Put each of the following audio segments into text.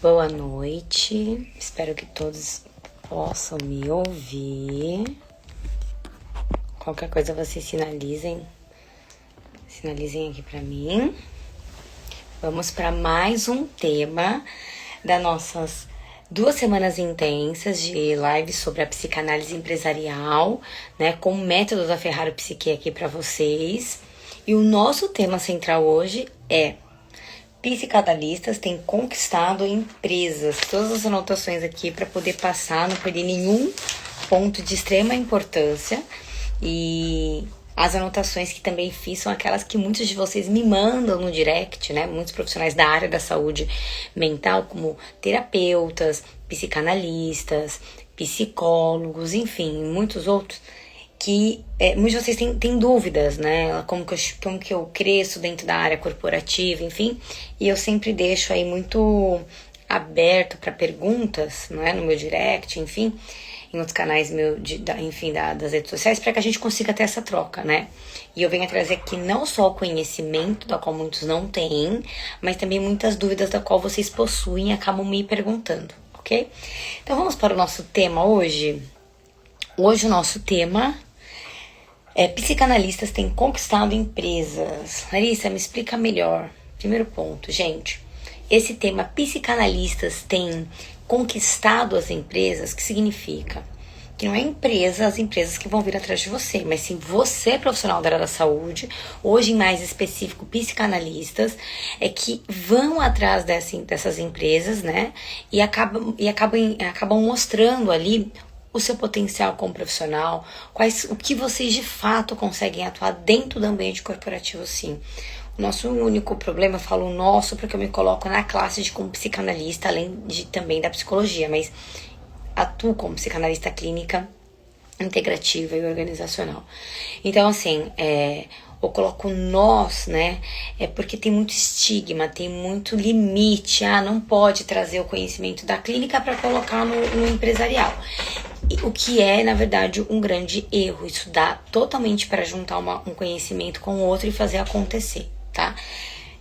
Boa noite, espero que todos possam me ouvir. Qualquer coisa vocês sinalizem aqui pra mim. Vamos para mais um tema das nossas 2 semanas intensas de live sobre a psicanálise empresarial, né, com o método da Ferraro Psique aqui para vocês. E o nosso tema central hoje é: psicanalistas têm conquistado empresas. Todas as anotações aqui para poder passar, não perder nenhum ponto de extrema importância. E as anotações que também fiz são aquelas que muitos de vocês me mandam no direct, né? Muitos profissionais da área da saúde mental, como terapeutas, psicanalistas, psicólogos, enfim, muitos outros, que muitos de vocês têm dúvidas, né? Como que eu cresço dentro da área corporativa, enfim. E eu sempre deixo aí muito aberto para perguntas, não é? No meu direct, enfim, em outros canais das redes sociais, para que a gente consiga ter essa troca, né? E eu venho trazer aqui não só o conhecimento, da qual muitos não têm, mas também muitas dúvidas da qual vocês possuem e acabam me perguntando, ok? Então vamos para o nosso tema hoje. Hoje o nosso tema é: psicanalistas têm conquistado empresas. Larissa, me explica melhor. Primeiro ponto, gente. Esse tema, psicanalistas têm conquistado as empresas, que significa que não é as empresas que vão vir atrás de você, mas sim você, profissional da área da saúde, hoje em mais específico, psicanalistas, que vão atrás dessas empresas, né? E acabam mostrando ali o seu potencial como profissional, o que vocês de fato conseguem atuar dentro do ambiente corporativo, sim. O nosso único problema, eu falo nosso porque eu me coloco na classe de como psicanalista, além de também da psicologia, mas atuo como psicanalista clínica, integrativa e organizacional. Então, assim, eu coloco nós, né? Porque tem muito estigma, tem muito limite. Não pode trazer o conhecimento da clínica para colocar no empresarial. O que é, na verdade, um grande erro. Isso dá totalmente para juntar um conhecimento com o outro e fazer acontecer, tá?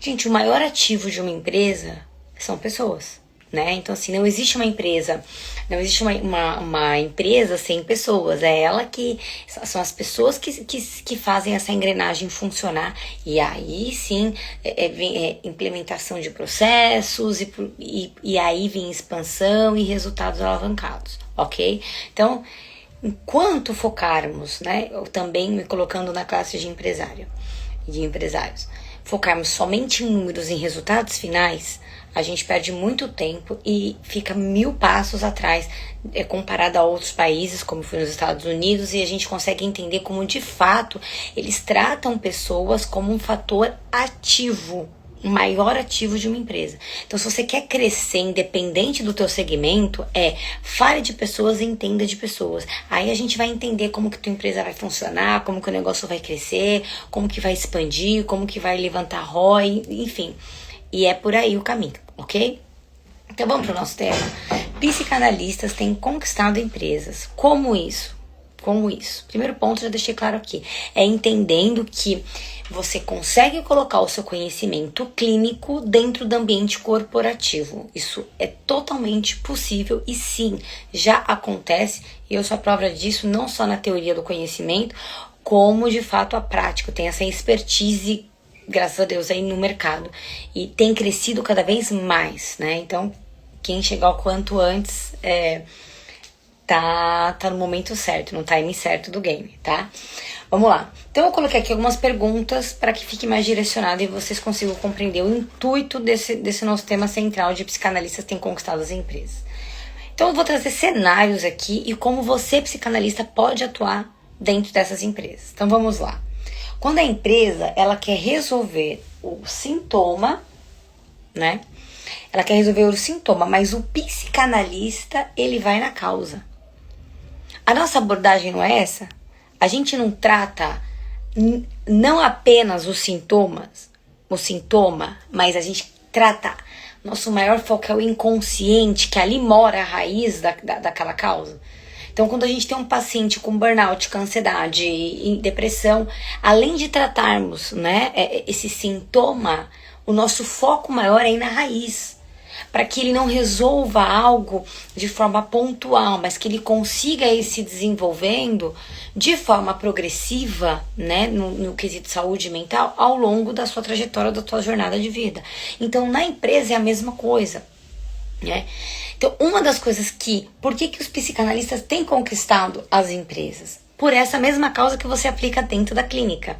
Gente, o maior ativo de uma empresa são pessoas, né? Então, assim, não existe uma empresa sem pessoas. São as pessoas que fazem essa engrenagem funcionar. E aí, sim, vem implementação de processos e aí vem expansão e resultados alavancados, ok? Então, enquanto focarmos, né, eu também me colocando na classe de empresários, focarmos somente em números, em resultados finais, a gente perde muito tempo e fica 1000 passos atrás comparado a outros países, como foi nos Estados Unidos, e a gente consegue entender como, de fato, eles tratam pessoas como um fator ativo, o maior ativo de uma empresa. Então, se você quer crescer independente do teu segmento, fale de pessoas e entenda de pessoas. Aí a gente vai entender como que tua empresa vai funcionar, como que o negócio vai crescer, como que vai expandir, como que vai levantar ROI, enfim. E é por aí o caminho, ok? Então vamos para o nosso tema. Psicanalistas têm conquistado empresas. Como isso? Primeiro ponto, já deixei claro aqui. É entendendo que você consegue colocar o seu conhecimento clínico dentro do ambiente corporativo. Isso é totalmente possível e sim, já acontece. E eu sou a prova disso não só na teoria do conhecimento, como de fato a prática. Tem essa expertise, graças a Deus, aí no mercado. E tem crescido cada vez mais, né? Então, quem chegar o quanto antes tá no momento certo, no time certo do game, tá? Vamos lá. Então, eu coloquei aqui algumas perguntas para que fique mais direcionado e vocês consigam compreender o intuito desse nosso tema central de psicanalistas têm conquistado as empresas. Então, eu vou trazer cenários aqui e como você, psicanalista, pode atuar dentro dessas empresas. Então, vamos lá. Quando a empresa, ela quer resolver o sintoma, né? Ela quer resolver o sintoma, mas o psicanalista, ele vai na causa. A nossa abordagem não é essa? A gente não trata não apenas o sintoma, mas a gente trata, nosso maior foco é o inconsciente, que ali mora a raiz daquela causa. Então, quando a gente tem um paciente com burnout, com ansiedade e depressão, além de tratarmos, né, esse sintoma, o nosso foco maior é ir na raiz. para que ele não resolva algo de forma pontual, mas que ele consiga ir se desenvolvendo de forma progressiva, né, no quesito saúde mental, ao longo da sua trajetória, da sua jornada de vida. Então, na empresa é a mesma coisa, né? Então, uma das coisas por que os psicanalistas têm conquistado as empresas? Por essa mesma causa que você aplica dentro da clínica.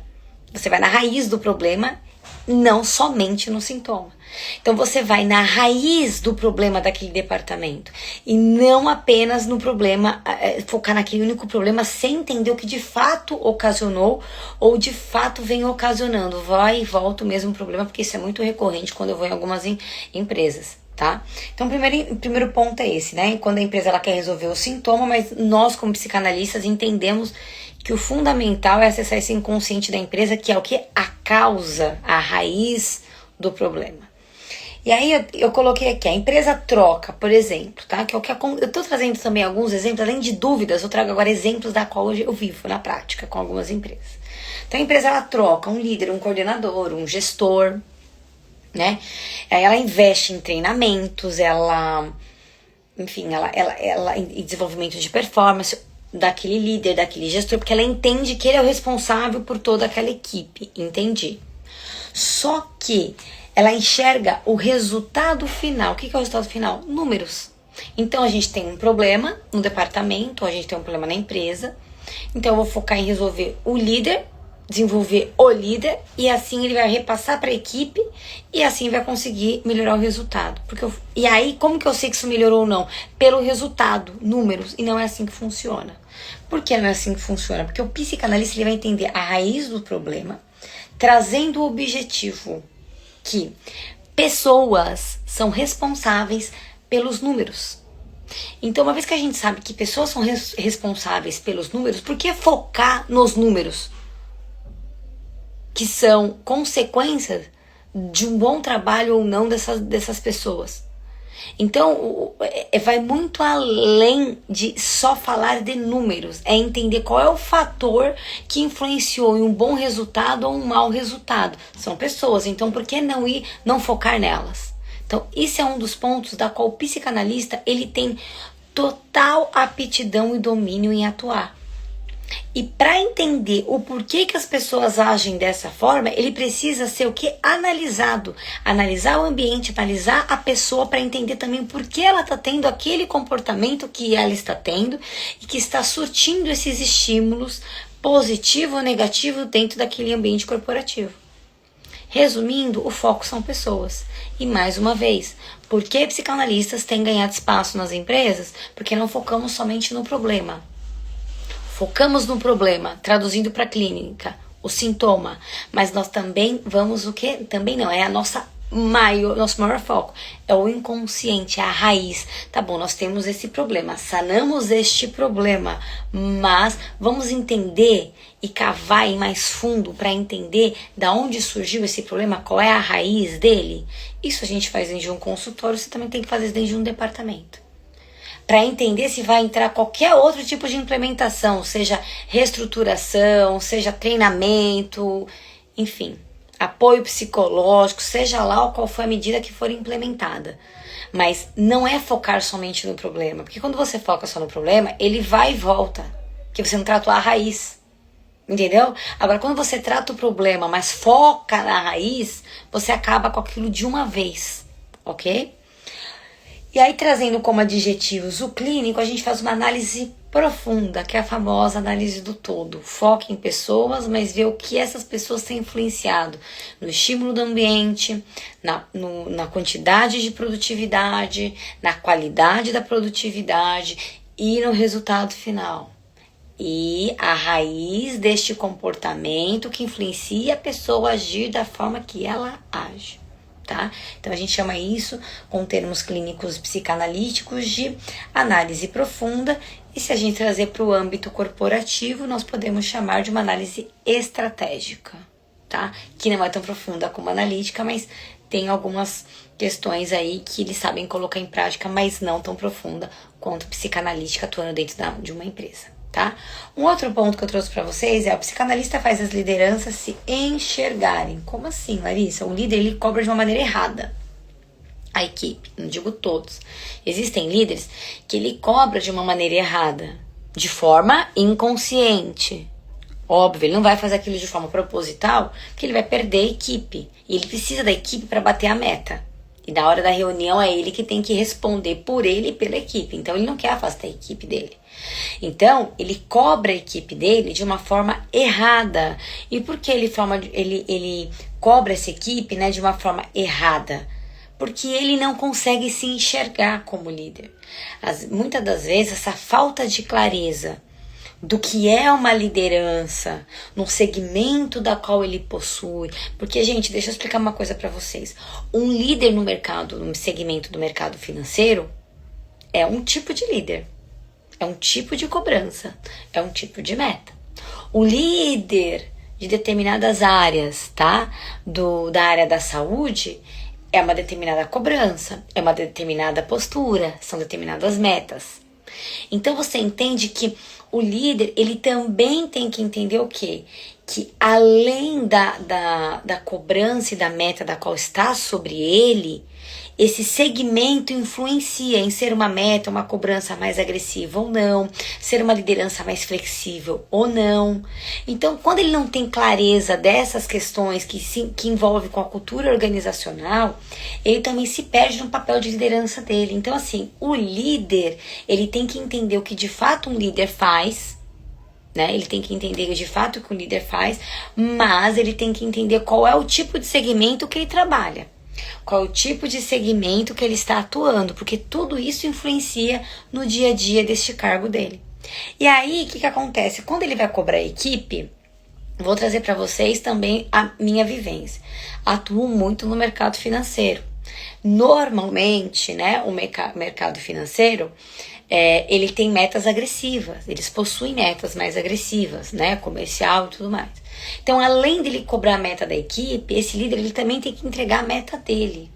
Você vai na raiz do problema, não somente no sintoma. Então você vai na raiz do problema daquele departamento e não apenas no problema, focar naquele único problema sem entender o que de fato ocasionou ou de fato vem ocasionando. Vai e volta o mesmo problema, porque isso é muito recorrente quando eu vou em algumas empresas, tá? Então o primeiro ponto é esse, né? Quando a empresa ela quer resolver o sintoma, mas nós como psicanalistas entendemos que o fundamental é acessar esse inconsciente da empresa, que é o que? A causa, a raiz do problema. E aí eu coloquei aqui, a empresa troca, por exemplo, tá? Que é o que eu tô trazendo também alguns exemplos, além de dúvidas, eu trago agora exemplos da qual eu vivo na prática com algumas empresas. Então a empresa ela troca um líder, um coordenador, um gestor, né? Ela investe em treinamentos, em desenvolvimento de performance daquele líder, daquele gestor, porque ela entende que ele é o responsável por toda aquela equipe, entendi. Só que ela enxerga o resultado final. O que é o resultado final? Números. Então a gente tem um problema no departamento, a gente tem um problema na empresa, então eu vou focar em resolver o líder, desenvolver o líder, e assim ele vai repassar para a equipe e assim vai conseguir melhorar o resultado. E aí, como que eu sei que isso melhorou ou não? Pelo resultado, números, e não é assim que funciona. Por que não é assim que funciona? Porque o psicanalista ele vai entender a raiz do problema, trazendo o objetivo que pessoas são responsáveis pelos números. Então, uma vez que a gente sabe que pessoas são responsáveis pelos números, por que focar nos números? Que são consequências de um bom trabalho ou não dessas pessoas. Então, vai muito além de só falar de números. É entender qual é o fator que influenciou em um bom resultado ou um mau resultado. São pessoas, então por que não focar nelas? Então, isso é um dos pontos da qual o psicanalista ele tem total aptidão e domínio em atuar. E para entender o porquê que as pessoas agem dessa forma, ele precisa ser o que? Analisado. Analisar o ambiente, analisar a pessoa para entender também por que ela está tendo aquele comportamento que ela está tendo e que está surtindo esses estímulos positivo ou negativo dentro daquele ambiente corporativo. Resumindo, o foco são pessoas. E mais uma vez, por que psicanalistas têm ganhado espaço nas empresas? Porque não focamos somente no problema. Focamos no problema, traduzindo para a clínica, o sintoma, mas nós também vamos Também não, é nosso maior foco, é o inconsciente, é a raiz. Tá bom, nós temos esse problema, sanamos este problema, mas vamos entender e cavar em mais fundo para entender da onde surgiu esse problema, qual é a raiz dele. Isso a gente faz dentro de um consultório, você também tem que fazer dentro de um departamento. Para entender se vai entrar qualquer outro tipo de implementação, seja reestruturação, seja treinamento, enfim, apoio psicológico, seja lá qual for a medida que for implementada. Mas não é focar somente no problema, porque quando você foca só no problema, ele vai e volta, porque você não tratou a raiz, entendeu? Agora, quando você trata o problema, mas foca na raiz, você acaba com aquilo de uma vez, ok? E aí, trazendo como adjetivos o clínico, a gente faz uma análise profunda, que é a famosa análise do todo. Foca em pessoas, mas vê o que essas pessoas têm influenciado no estímulo do ambiente, na quantidade de produtividade, na qualidade da produtividade e no resultado final. E a raiz deste comportamento que influencia a pessoa a agir da forma que ela age. Tá? Então a gente chama isso, com termos clínicos psicanalíticos, de análise profunda, e se a gente trazer para o âmbito corporativo, nós podemos chamar de uma análise estratégica, tá? Que não é tão profunda como analítica, mas tem algumas questões aí que eles sabem colocar em prática, mas não tão profunda quanto psicanalítica atuando dentro de uma empresa. Tá? Um outro ponto que eu trouxe para vocês é o psicanalista faz as lideranças se enxergarem. Como assim, Larissa? O líder ele cobra de uma maneira errada. a equipe, não digo todos. Existem líderes que ele cobra de uma maneira errada, de forma inconsciente. Óbvio, ele não vai fazer aquilo de forma proposital, porque ele vai perder a equipe. E ele precisa da equipe para bater a meta. E na hora da reunião é ele que tem que responder por ele e pela equipe. Então ele não quer afastar a equipe dele. Então ele cobra a equipe dele de uma forma errada. E por que ele cobra essa equipe, né, de uma forma errada? Porque ele não consegue se enxergar como líder. Muitas das vezes essa falta de clareza do que é uma liderança, no segmento da qual ele possui. Porque, gente, deixa eu explicar uma coisa para vocês. Um líder no mercado, no segmento do mercado financeiro, é um tipo de líder. É um tipo de cobrança. É um tipo de meta. O líder de determinadas áreas, tá? Da área da saúde, é uma determinada cobrança, é uma determinada postura, são determinadas metas. Então você entende que o líder, ele também tem que entender o quê? Que além da cobrança e da meta da qual está sobre ele, esse segmento influencia em ser uma meta, uma cobrança mais agressiva ou não, ser uma liderança mais flexível ou não. Então, quando ele não tem clareza dessas questões que envolvem com a cultura organizacional, ele também se perde no papel de liderança dele. Então, assim, o líder, ele tem que entender o que de fato um líder faz, né? Ele tem que entender de fato o que o líder faz, mas ele tem que entender qual é o tipo de segmento que ele trabalha. Qual é o tipo de segmento que ele está atuando, porque tudo isso influencia no dia a dia deste cargo dele. E aí, o que acontece? Quando ele vai cobrar a equipe, vou trazer para vocês também a minha vivência. Atuo muito no mercado financeiro. Normalmente, né, o mercado financeiro, ele tem metas agressivas, eles possuem metas mais agressivas, né, comercial e tudo mais. Então, além dele cobrar a meta da equipe, esse líder ele também tem que entregar a meta dele.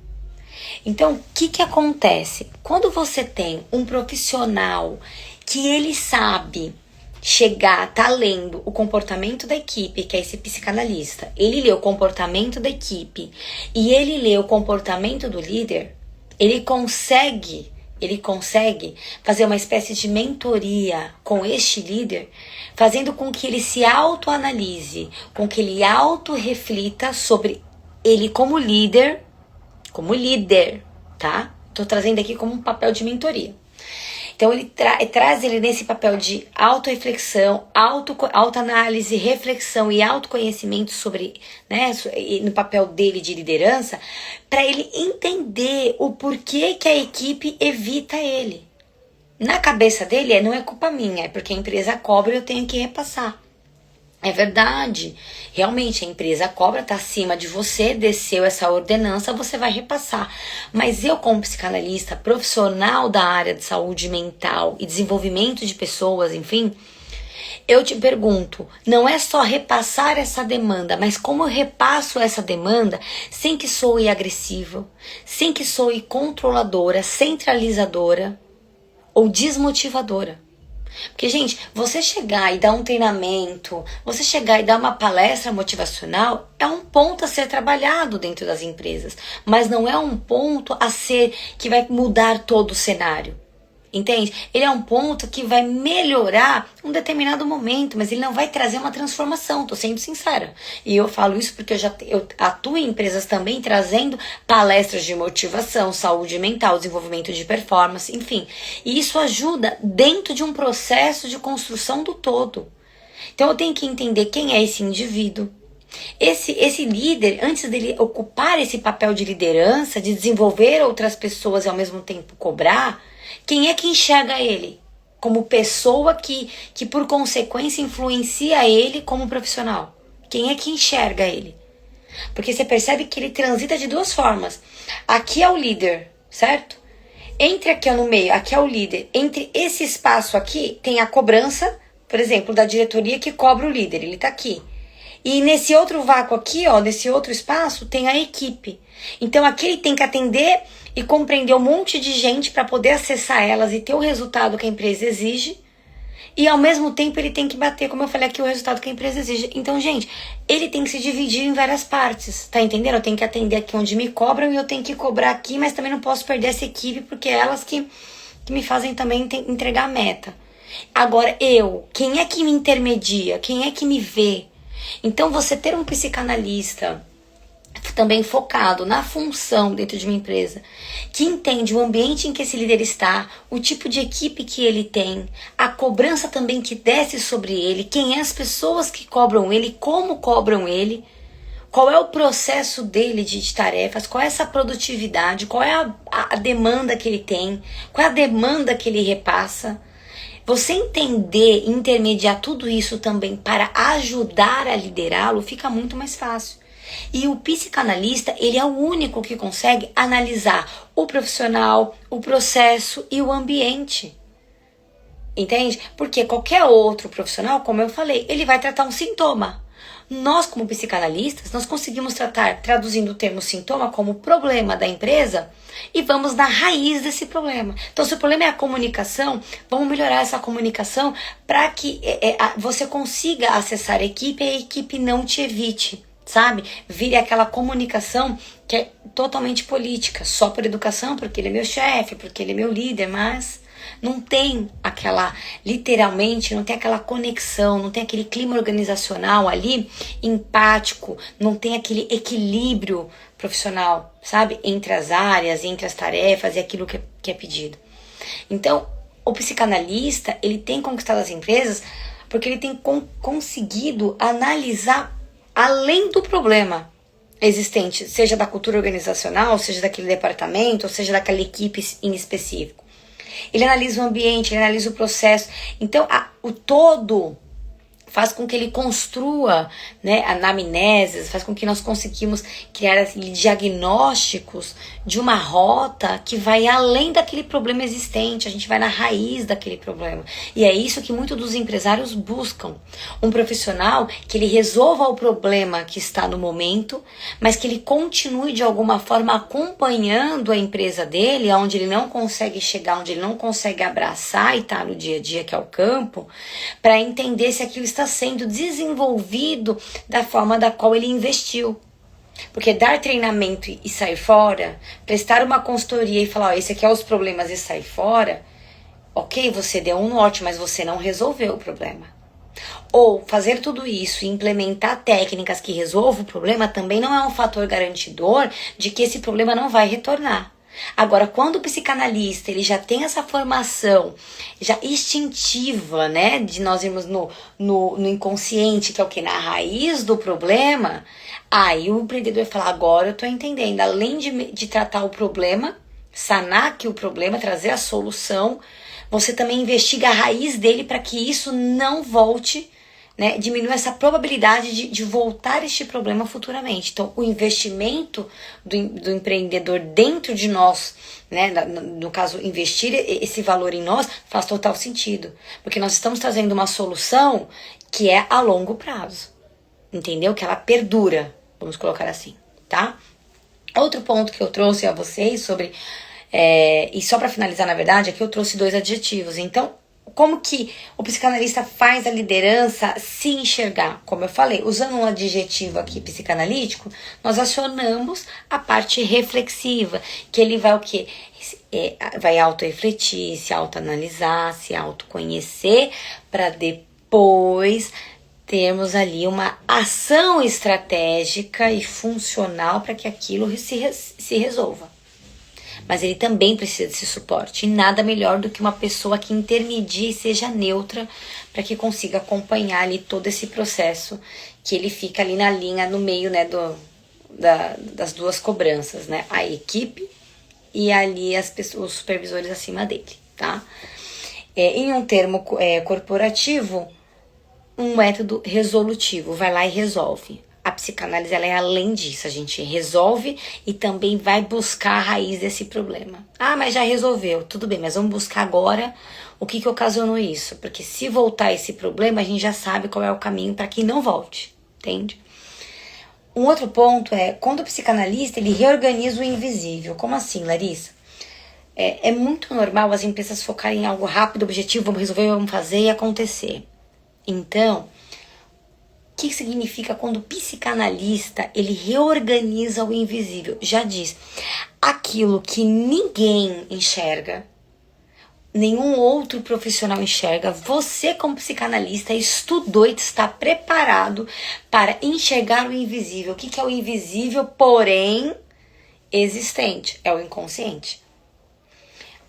Então, o que acontece? Quando você tem um profissional que ele sabe chegar, tá lendo o comportamento da equipe, que é esse psicanalista, ele lê o comportamento da equipe e ele lê o comportamento do líder, ele consegue fazer uma espécie de mentoria com este líder, fazendo com que ele se autoanalise, com que ele autorreflita sobre ele como líder, tá? Tô trazendo aqui como um papel de mentoria. Então ele traz ele nesse papel de autorreflexão, autoanálise, reflexão e autoconhecimento sobre, né, no papel dele de liderança, para ele entender o porquê que a equipe evita ele. Na cabeça dele, não é culpa minha, é porque a empresa cobra e eu tenho que repassar. É verdade, realmente a empresa cobra, tá acima de você, desceu essa ordenança, você vai repassar. Mas eu, como psicanalista, profissional da área de saúde mental e desenvolvimento de pessoas, enfim, eu te pergunto, não é só repassar essa demanda, mas como eu repasso essa demanda sem que soe agressiva, sem que soe controladora, centralizadora ou desmotivadora? Porque, gente, você chegar e dar um treinamento, você chegar e dar uma palestra motivacional é um ponto a ser trabalhado dentro das empresas, mas não é um ponto a ser que vai mudar todo o cenário. Entende? Ele é um ponto que vai melhorar um determinado momento, mas ele não vai trazer uma transformação, tô sendo sincera. E eu falo isso porque eu atuo em empresas também trazendo palestras de motivação, saúde mental, desenvolvimento de performance, enfim. E isso ajuda dentro de um processo de construção do todo. Então eu tenho que entender quem é esse indivíduo. Esse líder, antes dele ocupar esse papel de liderança, de desenvolver outras pessoas e ao mesmo tempo cobrar, quem é que enxerga ele como pessoa que por consequência influencia ele como profissional? Quem é que enxerga ele? Porque você percebe que ele transita de duas formas. Aqui é o líder, certo? Entre aqui no meio, aqui é o líder. Entre esse espaço aqui tem a cobrança, por exemplo, da diretoria que cobra o líder. Ele tá aqui. E nesse outro vácuo aqui, ó, nesse outro espaço, tem a equipe. Então aqui ele tem que atender e compreender um monte de gente para poder acessar elas e ter o resultado que a empresa exige. E ao mesmo tempo ele tem que bater, como eu falei aqui, o resultado que a empresa exige. Então, gente, ele tem que se dividir em várias partes, tá entendendo? Eu tenho que atender aqui onde me cobram e eu tenho que cobrar aqui, mas também não posso perder essa equipe, porque é elas que me fazem também entregar a meta. Agora, quem é que me intermedia? Quem é que me vê? Então, você ter um psicanalista também focado na função dentro de uma empresa, que entende o ambiente em que esse líder está, o tipo de equipe que ele tem, a cobrança também que desce sobre ele, quem é as pessoas que cobram ele, como cobram ele, qual é o processo dele de tarefas, qual é essa produtividade, qual é a demanda que ele tem, qual é a demanda que ele repassa. Você entender e intermediar tudo isso também para ajudar a liderá-lo fica muito mais fácil. E o psicanalista, ele é o único que consegue analisar o profissional, o processo e o ambiente. Entende? Porque qualquer outro profissional, como eu falei, ele vai tratar um sintoma. Nós, como psicanalistas, nós conseguimos traduzindo o termo sintoma como problema da empresa e vamos na raiz desse problema. Então, se o problema é a comunicação, vamos melhorar essa comunicação para que você consiga acessar a equipe e a equipe não te evite. Sabe? Vire aquela comunicação que é totalmente política, só por educação, porque ele é meu chefe, porque ele é meu líder, mas não tem aquela, literalmente, não tem aquela conexão, não tem aquele clima organizacional ali, empático, não tem aquele equilíbrio profissional, sabe? Entre as áreas, entre as tarefas e aquilo que é pedido. Então, o psicanalista, ele tem conquistado as empresas porque ele tem conseguido analisar além do problema existente, seja da cultura organizacional, seja daquele departamento, ou seja daquela equipe em específico. Ele analisa o ambiente, ele analisa o processo. Então, o todo faz com que ele construa, né, anamneses, faz com que nós conseguimos criar assim, diagnósticos de uma rota que vai além daquele problema existente, a gente vai na raiz daquele problema. E é isso que muitos dos empresários buscam. Um profissional que ele resolva o problema que está no momento, mas que ele continue de alguma forma acompanhando a empresa dele, onde ele não consegue chegar, onde ele não consegue abraçar e estar no dia a dia, que é o campo, para entender se aquilo está sendo desenvolvido da forma da qual ele investiu. Porque dar treinamento e sair fora, prestar uma consultoria e falar, esse aqui é os problemas e sair fora, ok, você deu um norte, mas você não resolveu o problema. Ou fazer tudo isso e implementar técnicas que resolvam o problema também não é um fator garantidor de que esse problema não vai retornar. Agora, quando o psicanalista ele já tem essa formação já instintiva, né, de nós irmos no inconsciente, que é o que? Na raiz do problema, aí o empreendedor vai falar, agora eu tô entendendo, além de tratar o problema, sanar aqui o problema, trazer a solução, você também investiga a raiz dele para que isso não volte, né, diminui essa probabilidade de voltar este problema futuramente. Então, o investimento do empreendedor dentro de nós, né, no caso, investir esse valor em nós, faz total sentido. Porque nós estamos trazendo uma solução que é a longo prazo. Entendeu? Que ela perdura, vamos colocar assim, tá? Outro ponto que eu trouxe a vocês sobre... e só para finalizar, na verdade, aqui eu trouxe 2 adjetivos. Então, como que o psicanalista faz a liderança se enxergar? Como eu falei, usando um adjetivo aqui psicanalítico, nós acionamos a parte reflexiva, que ele vai o quê? Vai auto-refletir, se auto-analisar, se autoconhecer, para depois termos ali uma ação estratégica e funcional para que aquilo se resolva. Mas ele também precisa desse suporte. E nada melhor do que uma pessoa que intermedie e seja neutra para que consiga acompanhar ali todo esse processo, que ele fica ali na linha, no meio, né, das duas cobranças, né? A equipe e ali os supervisores acima dele, tá? Em um termo corporativo, um método resolutivo. Vai lá e resolve. A psicanálise ela é além disso, a gente resolve e também vai buscar a raiz desse problema. Ah, mas já resolveu, tudo bem, mas vamos buscar agora o que ocasionou isso, porque se voltar esse problema, a gente já sabe qual é o caminho para que não volte, entende? Um outro ponto é, quando o psicanalista ele reorganiza o invisível. Como assim, Larissa? É muito normal as empresas focarem em algo rápido, objetivo, vamos resolver, vamos fazer e acontecer. Então, o que significa quando o psicanalista, ele reorganiza o invisível? Já diz, aquilo que ninguém enxerga, nenhum outro profissional enxerga, você como psicanalista estudou e está preparado para enxergar o invisível. O que é o invisível, porém existente? É o inconsciente.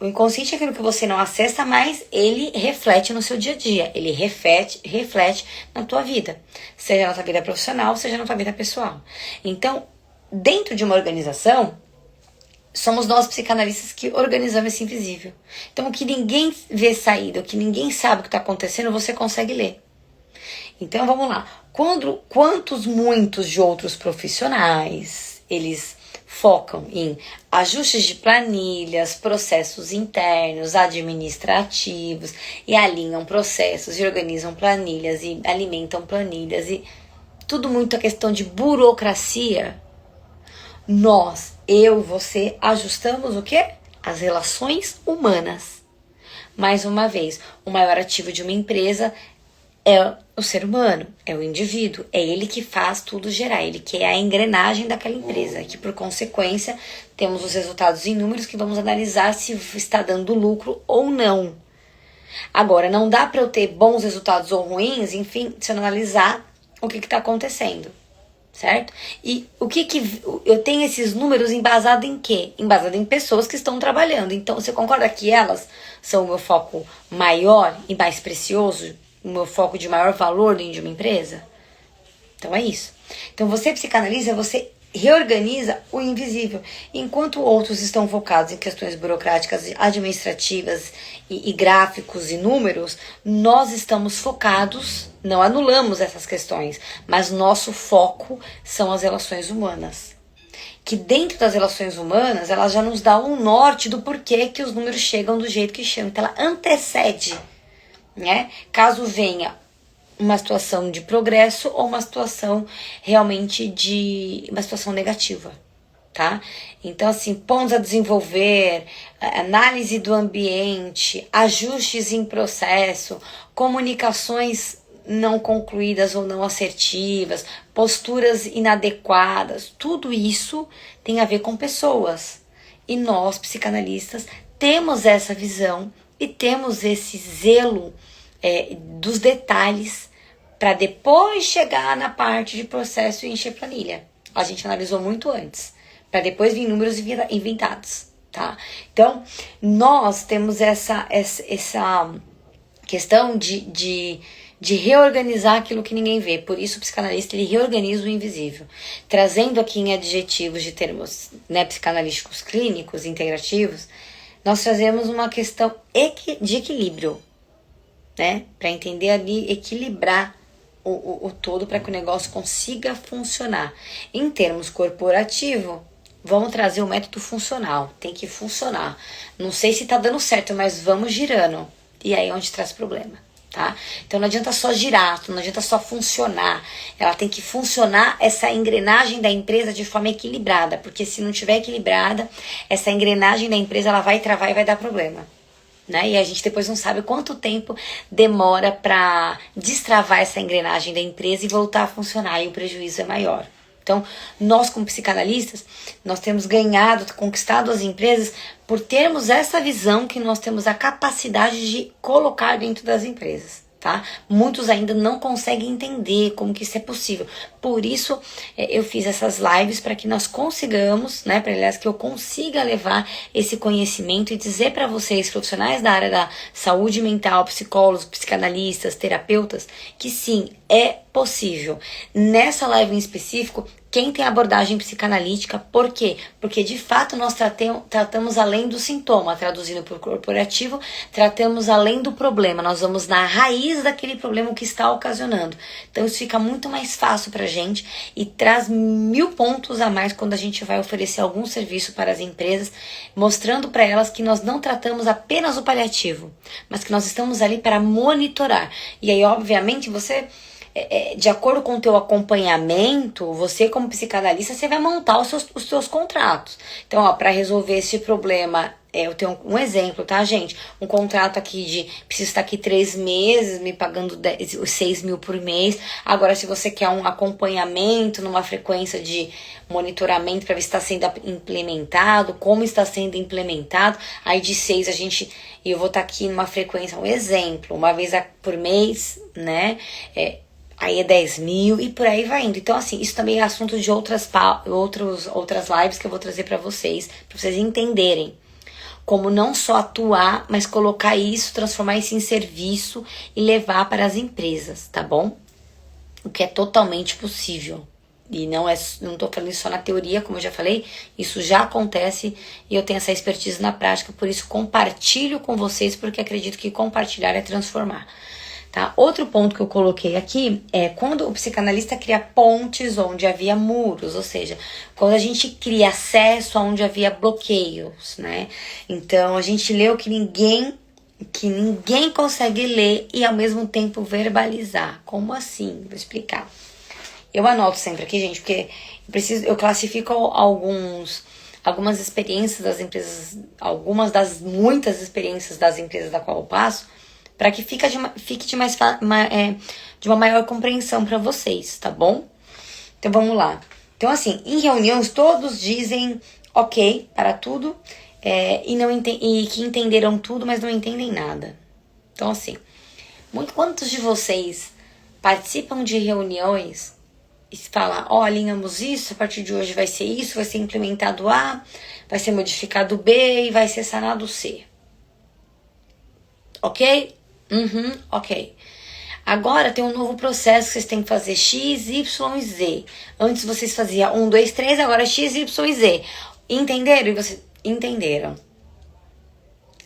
O inconsciente é aquilo que você não acessa, mas ele reflete no seu dia a dia. Ele reflete na tua vida. Seja na tua vida profissional, seja na tua vida pessoal. Então, dentro de uma organização, somos nós psicanalistas que organizamos esse invisível. Então, o que ninguém vê saída, o que ninguém sabe o que está acontecendo, você consegue ler. Então, vamos lá. Muitos de outros profissionais, eles focam em ajustes de planilhas, processos internos, administrativos, e alinham processos, e organizam planilhas, e alimentam planilhas, e tudo muito a questão de burocracia. Nós, eu, você, ajustamos o quê? As relações humanas. Mais uma vez, o maior ativo de uma empresa é o ser humano, é o indivíduo, é ele que faz tudo gerar, ele que é a engrenagem daquela empresa, que por consequência temos os resultados em números que vamos analisar se está dando lucro ou não. Agora, não dá para eu ter bons resultados ou ruins, enfim, se eu não analisar o que está acontecendo, certo? E o que eu tenho esses números embasado em quê? Embasado em pessoas que estão trabalhando. Então, você concorda que elas são o meu foco maior e mais precioso? O meu foco de maior valor dentro de uma empresa? Então é isso. Então você psicanaliza, você reorganiza o invisível. Enquanto outros estão focados em questões burocráticas, administrativas e gráficos e números, nós estamos focados, não anulamos essas questões, mas nosso foco são as relações humanas. Que dentro das relações humanas, ela já nos dá um norte do porquê que os números chegam do jeito que chegam. Então ela antecede, né? Caso venha uma situação de progresso ou uma situação realmente de uma situação negativa, tá? Então, assim, pontos a desenvolver, análise do ambiente, ajustes em processo, comunicações não concluídas ou não assertivas, posturas inadequadas, tudo isso tem a ver com pessoas. E nós, psicanalistas, temos essa visão e temos esse zelo dos detalhes para depois chegar na parte de processo e encher planilha. A gente analisou muito antes, para depois vir números inventados, tá? Então, nós temos essa questão de reorganizar aquilo que ninguém vê. Por isso o psicanalista, ele reorganiza o invisível. Trazendo aqui em adjetivos de termos, né, psicanalísticos clínicos, integrativos, nós trazemos uma questão de equilíbrio, né? Para entender ali, equilibrar o todo para que o negócio consiga funcionar. Em termos corporativo, vamos trazer o método funcional. Tem que funcionar. Não sei se tá dando certo, mas vamos girando. E aí é onde traz problema, tá? Então não adianta só girar, não adianta só funcionar. Ela tem que funcionar, essa engrenagem da empresa, de forma equilibrada. Porque se não tiver equilibrada, essa engrenagem da empresa, ela vai travar e vai dar problema, né? E a gente depois não sabe quanto tempo demora para destravar essa engrenagem da empresa e voltar a funcionar, e o prejuízo é maior. Então, nós como psicanalistas, nós temos ganhado, conquistado as empresas por termos essa visão que nós temos a capacidade de colocar dentro das empresas, tá? Muitos ainda não conseguem entender como que isso é possível. Por isso, eu fiz essas lives para que nós consigamos, né, para aliás, que eu consiga levar esse conhecimento e dizer para vocês, profissionais da área da saúde mental, psicólogos, psicanalistas, terapeutas, que sim, é possível. Nessa live em específico, quem tem abordagem psicanalítica, por quê? Porque de fato nós tratamos além do sintoma, traduzindo para o corporativo, tratamos além do problema, nós vamos na raiz daquele problema que está ocasionando. Então isso fica muito mais fácil para a gente e traz 1000 pontos a mais quando a gente vai oferecer algum serviço para as empresas, mostrando para elas que nós não tratamos apenas o paliativo, mas que nós estamos ali para monitorar. E aí, obviamente, você, de acordo com o teu acompanhamento, você como psicanalista, você vai montar os seus contratos. Então, para resolver esse problema eu tenho um exemplo, tá, gente? Um contrato aqui de preciso estar aqui 3 meses, me pagando 6 mil por mês. Agora, se você quer um acompanhamento numa frequência de monitoramento para ver se está sendo implementado, como está sendo implementado, aí de 6 eu vou estar aqui numa frequência, um exemplo, uma vez por mês, né? Aí é 10 mil e por aí vai indo. Então, assim, isso também é assunto de outras lives que eu vou trazer para vocês entenderem como não só atuar, mas colocar isso, transformar isso em serviço e levar para as empresas, tá bom? O que é totalmente possível. E não tô falando isso só na teoria, como eu já falei, isso já acontece e eu tenho essa expertise na prática, por isso compartilho com vocês, porque acredito que compartilhar é transformar. Tá? Outro ponto que eu coloquei aqui é quando o psicanalista cria pontes onde havia muros, ou seja, quando a gente cria acesso onde havia bloqueios, né? Então a gente lê o que ninguém consegue ler e ao mesmo tempo verbalizar. Como assim? Vou explicar. Eu anoto sempre aqui, gente, porque eu classifico algumas experiências das empresas, algumas das muitas experiências das empresas da qual eu passo, para que fique de uma maior compreensão para vocês, tá bom? Então vamos lá. Então assim, em reuniões todos dizem ok para tudo e que entenderam tudo, mas não entendem nada. Então assim, quantos de vocês participam de reuniões e falam, alinhamos isso, a partir de hoje vai ser isso, vai ser implementado A, vai ser modificado B e vai ser sanado C. Ok? Ok. Agora tem um novo processo que vocês têm que fazer X, Y e Z. Antes vocês faziam 1, 2, 3, agora X, Y e Z. Entenderam? E vocês entenderam.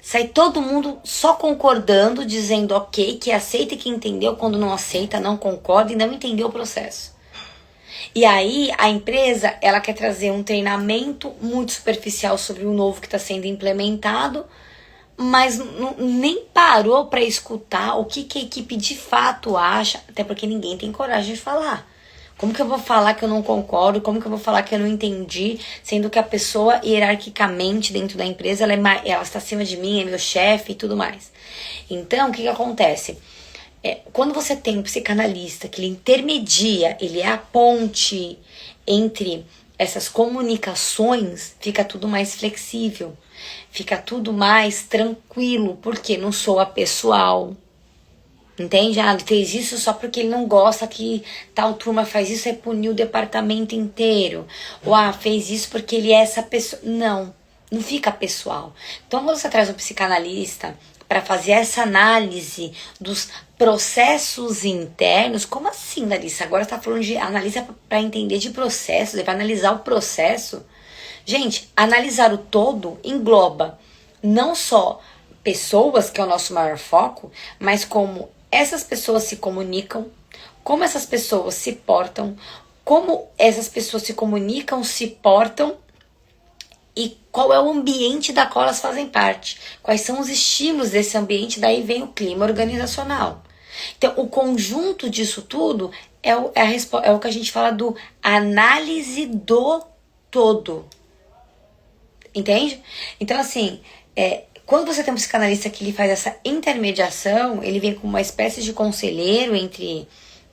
Sai todo mundo só concordando, dizendo ok, que aceita e que entendeu, quando não aceita, não concorda e não entendeu o processo. E aí a empresa, ela quer trazer um treinamento muito superficial sobre o novo que está sendo implementado, mas nem parou para escutar o que a equipe de fato acha, até porque ninguém tem coragem de falar. Como que eu vou falar que eu não concordo? Como que eu vou falar que eu não entendi? Sendo que a pessoa, hierarquicamente, dentro da empresa, ela está acima de mim, é meu chefe e tudo mais. Então, o que acontece? Quando você tem um psicanalista que ele intermedia, ele é a ponte entre essas comunicações, fica tudo mais flexível. Fica tudo mais tranquilo, porque não soa pessoal. Entende? Ele fez isso só porque ele não gosta que tal turma faz isso, aí puniu o departamento inteiro. Ou fez isso porque ele é essa pessoa. Não fica pessoal. Então, quando você traz um psicanalista para fazer essa análise dos processos internos, como assim, Larissa? Agora você tá falando de analisa para entender de processos, ele vai analisar o processo. Gente, analisar o todo engloba não só pessoas, que é o nosso maior foco, mas como essas pessoas se comunicam, como essas pessoas se portam, como essas pessoas se comunicam, se portam e qual é o ambiente da qual elas fazem parte, quais são os estímulos desse ambiente, daí vem o clima organizacional. Então, o conjunto disso tudo é o que a gente fala do análise do todo. Entende? Então, assim, quando você tem um psicanalista que ele faz essa intermediação, ele vem com uma espécie de conselheiro entre,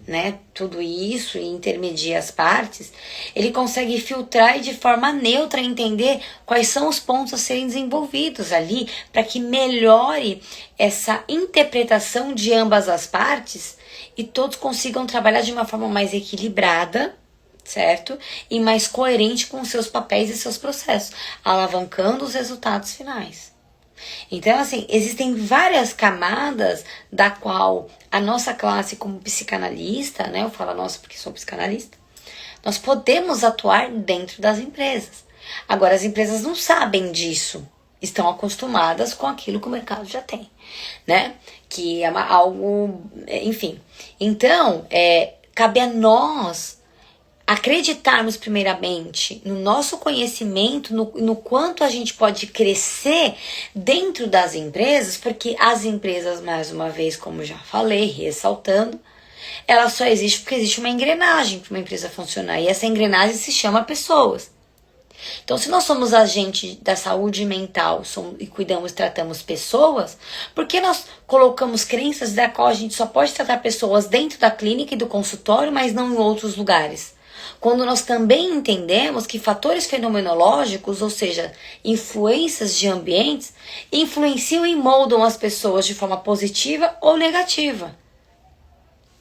né, tudo isso e intermedia as partes, ele consegue filtrar e de forma neutra entender quais são os pontos a serem desenvolvidos ali para que melhore essa interpretação de ambas as partes e todos consigam trabalhar de uma forma mais equilibrada, certo? E mais coerente com seus papéis e seus processos, alavancando os resultados finais. Então, assim, existem várias camadas da qual a nossa classe como psicanalista, né? Eu falo nossa porque sou psicanalista, nós podemos atuar dentro das empresas. Agora, as empresas não sabem disso, estão acostumadas com aquilo que o mercado já tem, né? Que é algo, enfim. Então, cabe a nós acreditarmos primeiramente no nosso conhecimento, no quanto a gente pode crescer dentro das empresas, porque as empresas, mais uma vez, como já falei, ressaltando, ela só existe porque existe uma engrenagem para uma empresa funcionar, e essa engrenagem se chama pessoas. Então, se nós somos agente da saúde mental e cuidamos e tratamos pessoas, por que nós colocamos crenças da qual a gente só pode tratar pessoas dentro da clínica e do consultório, mas não em outros lugares? Quando nós também entendemos que fatores fenomenológicos, ou seja, influências de ambientes, influenciam e moldam as pessoas de forma positiva ou negativa.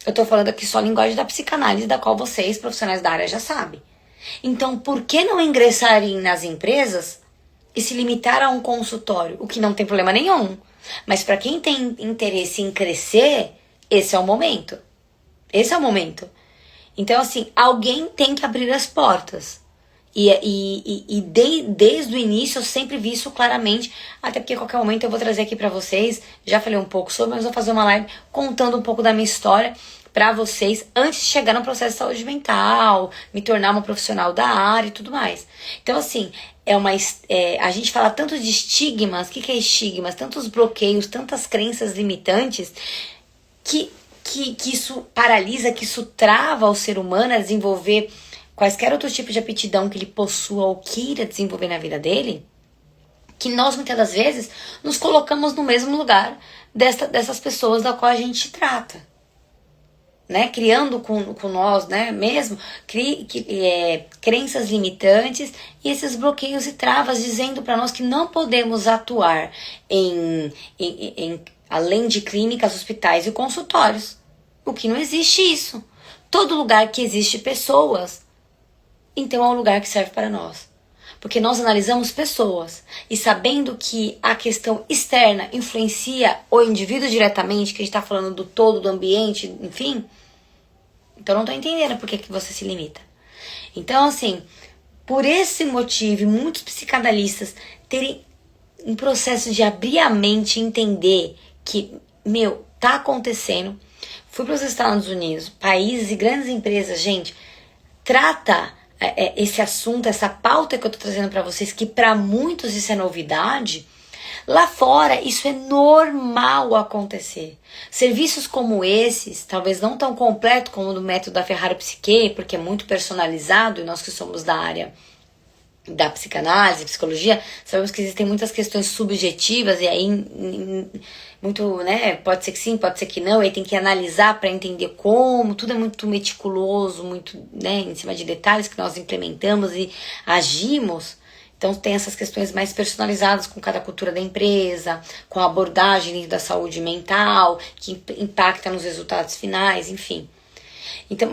Eu estou falando aqui só a linguagem da psicanálise, da qual vocês, profissionais da área, já sabem. Então, por que não ingressarem nas empresas e se limitar a um consultório? O que não tem problema nenhum. Mas para quem tem interesse em crescer, esse é o momento. Esse é o momento. Então, assim, alguém tem que abrir as portas. Desde o início eu sempre vi isso claramente, até porque a qualquer momento eu vou trazer aqui pra vocês, já falei um pouco sobre, mas vou fazer uma live contando um pouco da minha história pra vocês, antes de chegar no processo de saúde mental, me tornar uma profissional da área e tudo mais. Então, assim, a gente fala tanto de estigmas, o que é estigmas? Tantos bloqueios, tantas crenças limitantes, que isso paralisa, que isso trava o ser humano a desenvolver quaisquer outro tipo de aptidão que ele possua ou queira desenvolver na vida dele, que nós muitas das vezes nos colocamos no mesmo lugar dessas pessoas da qual a gente trata, né? Criando com nós, né? Mesmo crenças limitantes e esses bloqueios e travas dizendo para nós que não podemos atuar além de clínicas, hospitais e consultórios. O que não existe isso. Todo lugar que existe pessoas, então é um lugar que serve para nós. Porque nós analisamos pessoas e sabendo que a questão externa influencia o indivíduo diretamente, que a gente está falando do todo, do ambiente, enfim. Então não estou entendendo por que você se limita. Então, assim, por esse motivo, muitos psicanalistas terem um processo de abrir a mente e entender que, tá acontecendo. Fui para os Estados Unidos, países e grandes empresas, gente, trata esse assunto, essa pauta que eu tô trazendo para vocês, que para muitos isso é novidade. Lá fora, isso é normal acontecer. Serviços como esses, talvez não tão completo como o do método da Ferrari Psique, porque é muito personalizado, e nós que somos da área da psicanálise, psicologia, sabemos que existem muitas questões subjetivas, e aí muito, né, pode ser que sim, pode ser que não, e aí tem que analisar para entender como, tudo é muito meticuloso, muito, né, em cima de detalhes que nós implementamos e agimos. Então tem essas questões mais personalizadas com cada cultura da empresa, com a abordagem da saúde mental, que impacta nos resultados finais, enfim. Então,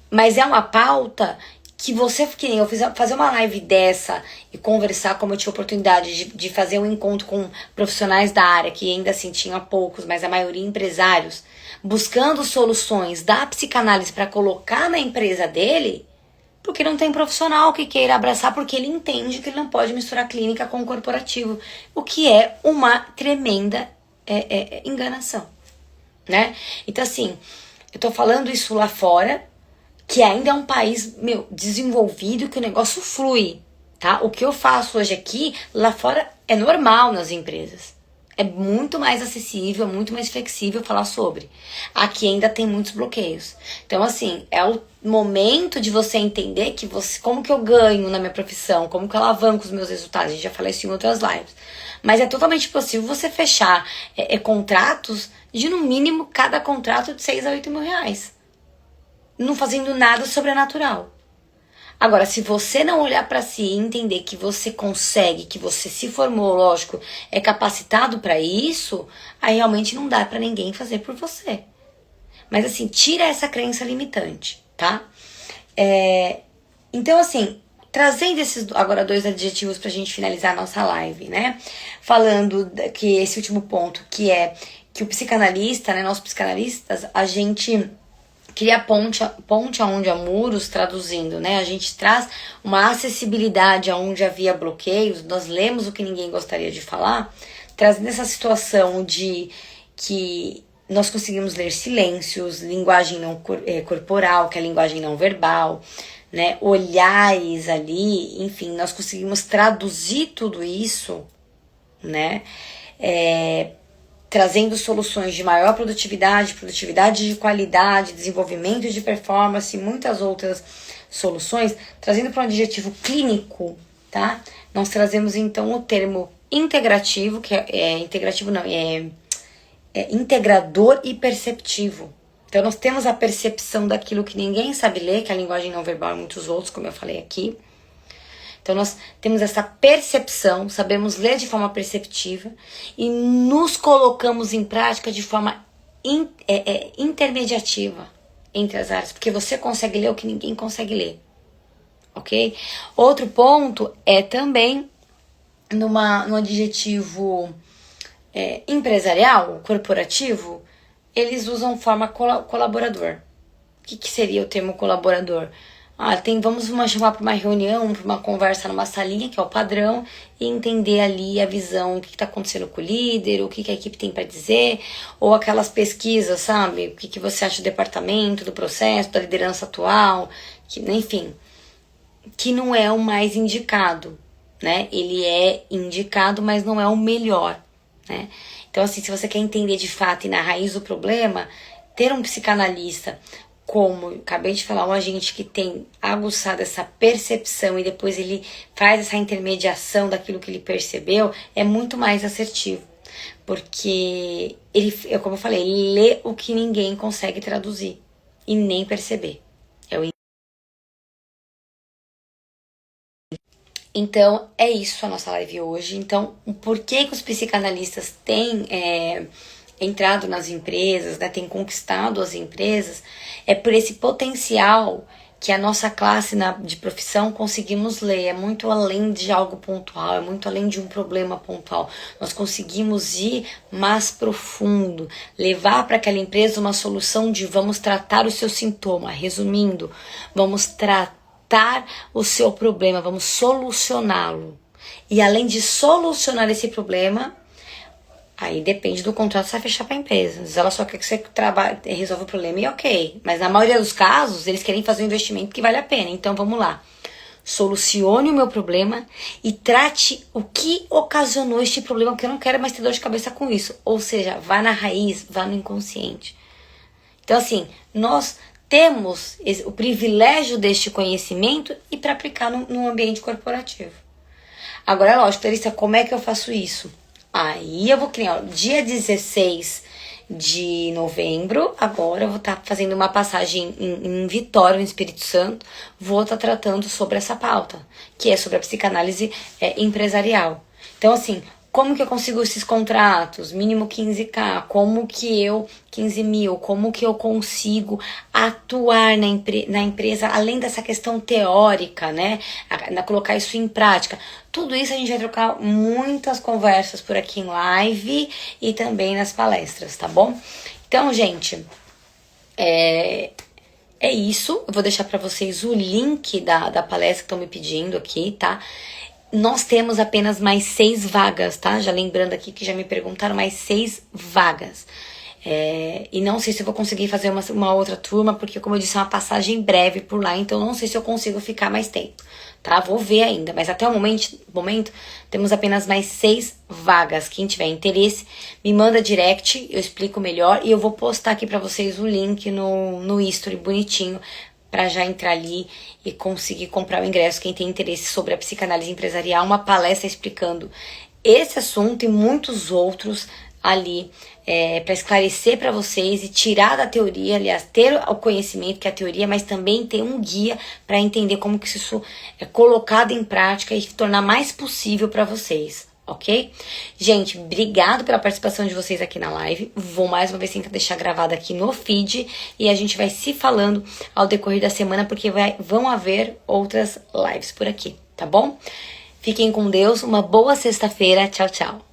mas é uma pauta que eu fiz fazer uma live dessa e conversar, como eu tive a oportunidade de fazer um encontro com profissionais da área, que ainda assim tinha poucos, mas a maioria empresários, buscando soluções da psicanálise para colocar na empresa dele, porque não tem profissional que queira abraçar, porque ele entende que ele não pode misturar clínica com corporativo, o que é uma tremenda enganação, né? Então, assim, eu tô falando isso lá fora, que ainda é um país, desenvolvido, que o negócio flui, tá? O que eu faço hoje aqui, lá fora, é normal nas empresas. É muito mais acessível, muito mais flexível falar sobre. Aqui ainda tem muitos bloqueios. Então, assim, é o momento de você entender que como que eu ganho na minha profissão, como que eu alavanco os meus resultados. A gente já falou isso em outras lives. Mas é totalmente possível você fechar contratos de, no mínimo, cada contrato de 6 a 8 mil reais. Não fazendo nada sobrenatural. Agora, se você não olhar para si e entender que você consegue, que você se formou, lógico, é capacitado para isso, aí realmente não dá para ninguém fazer por você. Mas assim, tira essa crença limitante, tá? Então, assim, trazendo esses agora 2 adjetivos pra gente finalizar a nossa live, né? Falando que esse último ponto, que é que o psicanalista, né, nós psicanalistas, a gente cria ponte aonde há muros, traduzindo, né? A gente traz uma acessibilidade aonde havia bloqueios, nós lemos o que ninguém gostaria de falar, trazendo essa situação de que nós conseguimos ler silêncios, linguagem não corporal, que é a linguagem não verbal, né? Olhares ali, enfim, nós conseguimos traduzir tudo isso, né? Trazendo soluções de maior produtividade de qualidade, desenvolvimento de performance e muitas outras soluções, trazendo para um adjetivo clínico, tá? Nós trazemos então o termo integrativo, que é integrador e perceptivo. Então nós temos a percepção daquilo que ninguém sabe ler, que é a linguagem não verbal e muitos outros, como eu falei aqui. Então nós temos essa percepção, sabemos ler de forma perceptiva e nos colocamos em prática de forma intermediativa entre as áreas, porque você consegue ler o que ninguém consegue ler, ok? Outro ponto é também no adjetivo empresarial, corporativo, eles usam forma colaborador. O que seria o termo colaborador? Vamos chamar para uma reunião, para uma conversa numa salinha, que é o padrão, e entender ali a visão, o que está acontecendo com o líder, o que a equipe tem para dizer, ou aquelas pesquisas, sabe? O que você acha do departamento, do processo, da liderança atual, enfim, que não é o mais indicado, né? Ele é indicado, mas não é o melhor, né? Então, assim, se você quer entender de fato e na raiz do problema, ter um psicanalista, como acabei de falar, um agente que tem aguçado essa percepção e depois ele faz essa intermediação daquilo que ele percebeu, é muito mais assertivo. Porque como eu falei, ele lê o que ninguém consegue traduzir e nem perceber. Então, é isso a nossa live hoje. Então, por que os psicanalistas têm entrado nas empresas, né, têm conquistado as empresas? É por esse potencial que a nossa classe de profissão conseguimos ler. É muito além de algo pontual, é muito além de um problema pontual. Nós conseguimos ir mais profundo, levar para aquela empresa uma solução de vamos tratar o seu sintoma. Resumindo, vamos tratar o seu problema, vamos solucioná-lo. E além de solucionar esse problema, aí depende do contrato que você vai fechar para a empresa. Às vezes ela só quer que você resolva o problema e ok. Mas na maioria dos casos, eles querem fazer um investimento que vale a pena. Então vamos lá. Solucione o meu problema e trate o que ocasionou este problema, porque eu não quero mais ter dor de cabeça com isso. Ou seja, vá na raiz, vá no inconsciente. Então assim, nós temos o privilégio deste conhecimento e para aplicar no ambiente corporativo. Agora, é lógico, Larissa, como é que eu faço isso? Aí eu vou criar, dia 16 de novembro, agora eu vou estar fazendo uma passagem em Vitória, no Espírito Santo, vou estar tratando sobre essa pauta, que é sobre a psicanálise empresarial. Então, assim, como que eu consigo esses contratos? Mínimo 15k, 15 mil, como que eu consigo atuar na empresa, além dessa questão teórica, né? Colocar isso em prática. Tudo isso a gente vai trocar muitas conversas por aqui em live e também nas palestras, tá bom? Então, gente, é isso. Eu vou deixar para vocês o link da palestra que estão me pedindo aqui, tá? Nós temos apenas mais 6 vagas, tá? Já lembrando aqui que já me perguntaram, mais 6 vagas. E não sei se eu vou conseguir fazer uma outra turma, porque como eu disse, é uma passagem breve por lá, então não sei se eu consigo ficar mais tempo, tá? Vou ver ainda, mas até o momento temos apenas mais 6 vagas. Quem tiver interesse, me manda direct, eu explico melhor e eu vou postar aqui pra vocês o link no history bonitinho, para já entrar ali e conseguir comprar o ingresso. Quem tem interesse sobre a psicanálise empresarial, uma palestra explicando esse assunto e muitos outros ali, para esclarecer para vocês e tirar da teoria, aliás, ter o conhecimento que é a teoria, mas também ter um guia para entender como que isso é colocado em prática e tornar mais possível para vocês. Ok? Gente, obrigado pela participação de vocês aqui na live. Vou mais uma vez tentar deixar gravado aqui no feed e a gente vai se falando ao decorrer da semana, porque vão haver outras lives por aqui, tá bom? Fiquem com Deus, uma boa sexta-feira. Tchau, tchau.